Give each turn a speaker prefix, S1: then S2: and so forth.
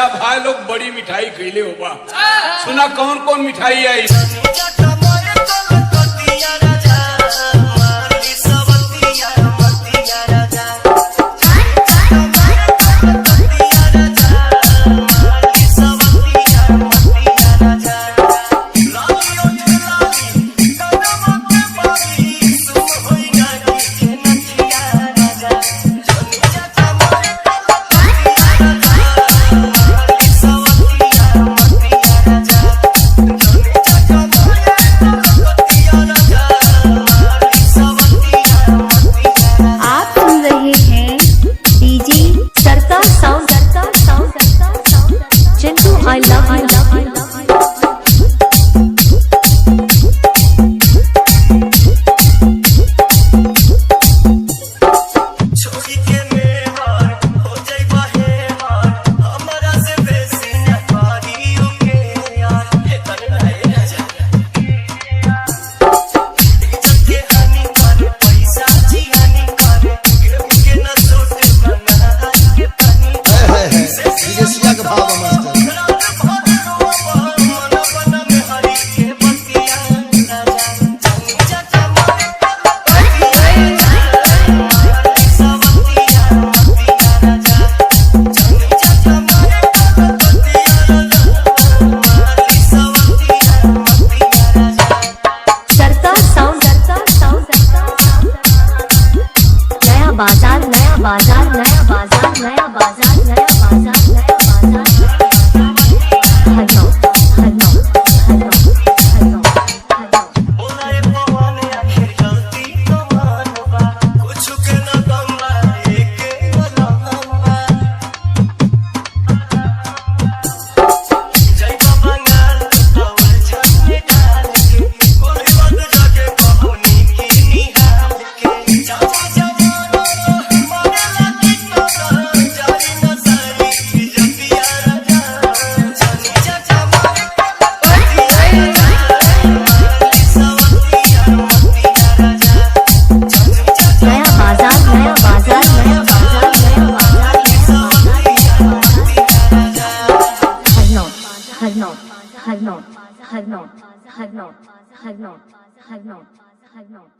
S1: नया भाई लोग बड़ी मिठाई खैले होगा। सुना कौन कौन मिठाई आई?
S2: I love you. बाजार नया बाजार नया बाजार नया बाजार नया बाजार नया बाजार hello hello hello hello hello बोलाए पवाने आखिर गलती तो मानबा कुछ के न गंगा एके मलहंगा जय बाबा नाल और झन्ने डाल के कोई बंद जाके कहानी की निहाल के जावा Hard note.